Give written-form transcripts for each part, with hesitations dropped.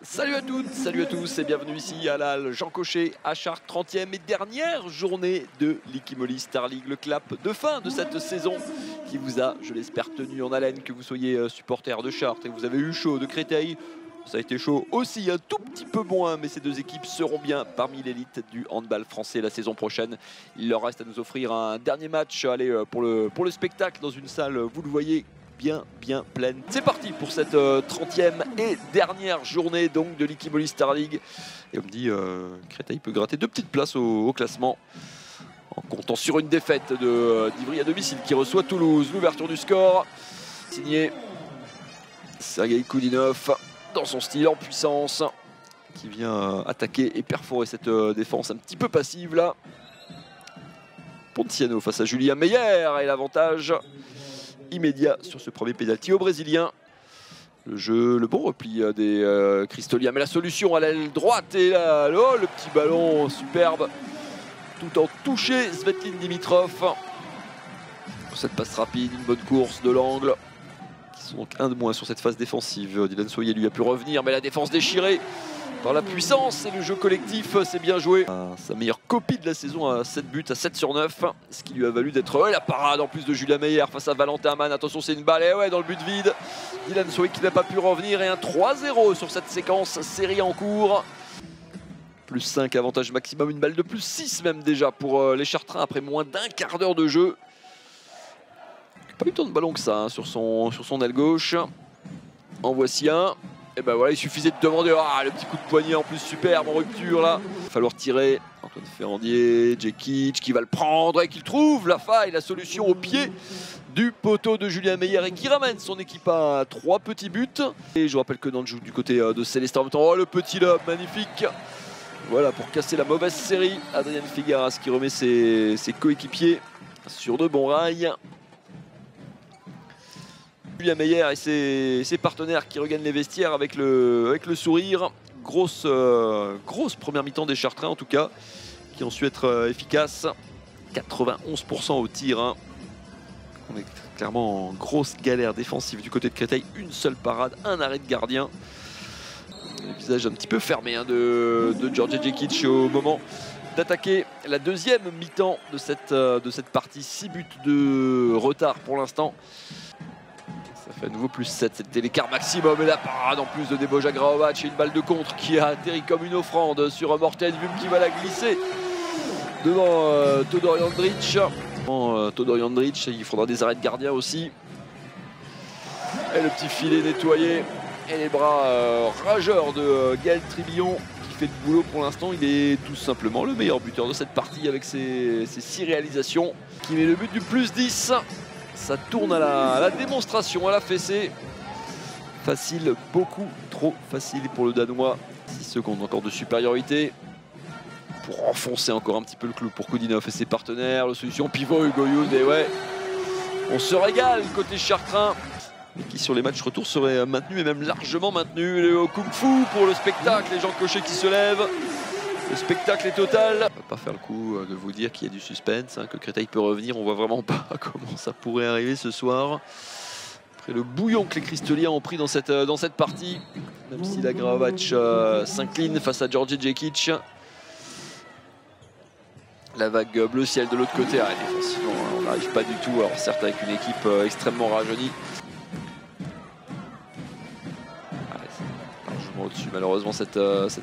Salut à toutes, salut à tous et bienvenue ici à la Jean Cochet à Chartres, 30e et dernière journée de l'Ikimoli Star League, le clap de fin de cette saison qui vous a, je l'espère, tenu en haleine, que vous soyez supporter de Chartres et que vous avez eu chaud de Créteil. Ça a été chaud aussi, un tout petit peu moins, mais ces deux équipes seront bien parmi l'élite du handball français la saison prochaine. Il leur reste à nous offrir un dernier match, allez, pour le spectacle dans une salle, vous le voyez, bien pleine. C'est parti pour cette 30e et dernière journée donc de l'Ikimoli Star League. Et on me dit Créteil peut gratter deux petites places au classement en comptant sur une défaite d'Ivry à domicile qui reçoit Toulouse. L'ouverture du score signé Sergei Koudinov dans son style en puissance qui vient attaquer et perforer cette défense un petit peu passive là. Pontiano face à Julien Meyer et l'avantage immédiat sur ce premier pénalty au Brésilien. Le jeu, le bon repli des Cristoliens, mais la solution à l'aile droite et là, oh, le petit ballon superbe, tout en touché Svetlin Dimitrov. Cette passe rapide, une bonne course de l'angle. Qui sont donc un de moins sur cette phase défensive. Dylan Soyer lui a pu revenir, mais la défense déchirée par la puissance et le jeu collectif, c'est bien joué. Sa meilleure copie de la saison à 7 buts, à 7 sur 9, ce qui lui a valu d'être la parade en plus de Julien Meyer face à Valentin Mann. Attention, c'est une balle, et ouais, dans le but vide. Dylan Soyer qui n'a pas pu revenir et un 3-0 sur cette séquence, série en cours. Plus 5, avantage maximum, une balle de plus 6 même déjà pour les Chartrains après moins d'un quart d'heure de jeu. Pas eu tant de ballons que ça hein, sur son aile gauche. En voici un. Et ben voilà, il suffisait de demander le petit coup de poignet en plus superbe en rupture là. Il va falloir tirer. Antoine Ferrandier, Djekic qui va le prendre et qui trouve la faille, la solution au pied du poteau de Julien Meyer et qui ramène son équipe à 3 petits buts. Et je vous rappelle que Nantes joue du côté de Célestin en même temps. Oh, le petit lob, magnifique. Voilà pour casser la mauvaise série. Adrien Figueras qui remet ses coéquipiers sur de bons rails. Julien Meyer et ses partenaires qui regagnent les vestiaires avec le sourire. Grosse première mi-temps des Chartrains en tout cas, qui ont su être efficaces. 91% au tir. Hein. On est clairement en grosse galère défensive du côté de Créteil. Une seule parade, un arrêt de gardien. Le visage un petit peu fermé hein, de George Djekic au moment d'attaquer la deuxième mi-temps de cette partie. 6 buts de retard pour l'instant. Ça fait à nouveau plus 7, c'était l'écart maximum et la parade en plus de Deboja Graovac et une balle de contre qui a atterri comme une offrande sur Morten Vum qui va la glisser devant Todor Jandric. Todor Jandric, il faudra des arrêts de gardien aussi. Et le petit filet nettoyé et les bras rageurs de Gaël Tribillon qui fait le boulot pour l'instant. Il est tout simplement le meilleur buteur de cette partie avec ses 6 réalisations. Qui met le but du plus 10. Ça tourne à la démonstration, à la fessée. Facile, beaucoup trop facile pour le Danois. 6 secondes encore de supériorité. Pour enfoncer encore un petit peu le clou pour Koudinov et ses partenaires. La solution pivot Hugo Youn. Et ouais, on se régale côté Chartrain. Mais qui sur les matchs retour serait maintenu et même largement maintenu. Le Kung Fu pour le spectacle. Les Jean Cochet qui se lèvent. Le spectacle est total. On ne va pas faire le coup de vous dire qu'il y a du suspense, hein, que Créteil peut revenir. On voit vraiment pas comment ça pourrait arriver ce soir. Après le bouillon que les Cristoliens ont pris dans cette partie, même si la Graovac s'incline face à Georgi Djekic. La vague bleu ciel de l'autre côté, défensivement, on n'arrive pas du tout. Alors certes avec une équipe extrêmement rajeunie. Au-dessus malheureusement cette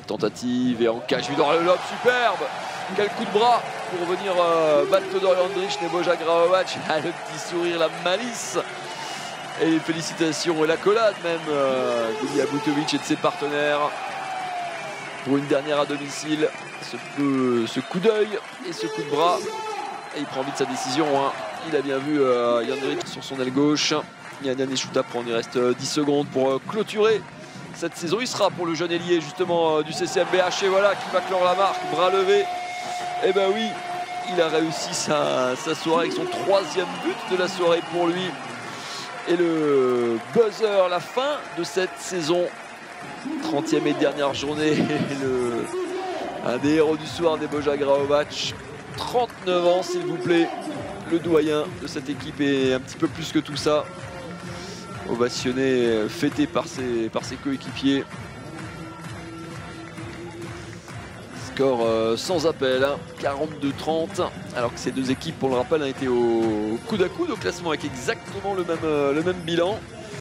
tentative et en cache dans le lob superbe. Quel coup de bras pour venir battre Todor Jandric, Deboja Graovac. Le petit sourire, la malice et les félicitations et l'accolade même d'Ilya Butovic et de ses partenaires pour une dernière à domicile. Ce coup d'œil et ce coup de bras et il prend vite sa décision hein. Il a bien vu Jandric sur son aile gauche. Yann Neshuta prend, il reste 10 secondes pour clôturer cette saison. Il sera pour le jeune ailier justement du CCMBH et voilà qui va clore la marque, bras levé. Et ben oui, il a réussi sa soirée avec son 3e but de la soirée pour lui. Et le buzzer, la fin de cette saison, 30e et dernière journée. Un des héros du soir, Deboja Graovac, 39 ans s'il vous plaît, le doyen de cette équipe et un petit peu plus que tout ça. Ovationné, fêté par ses coéquipiers. score sans appel, hein, 42-30, alors que ces deux équipes, pour le rappel, ont été au coude à coude au classement avec exactement le même bilan.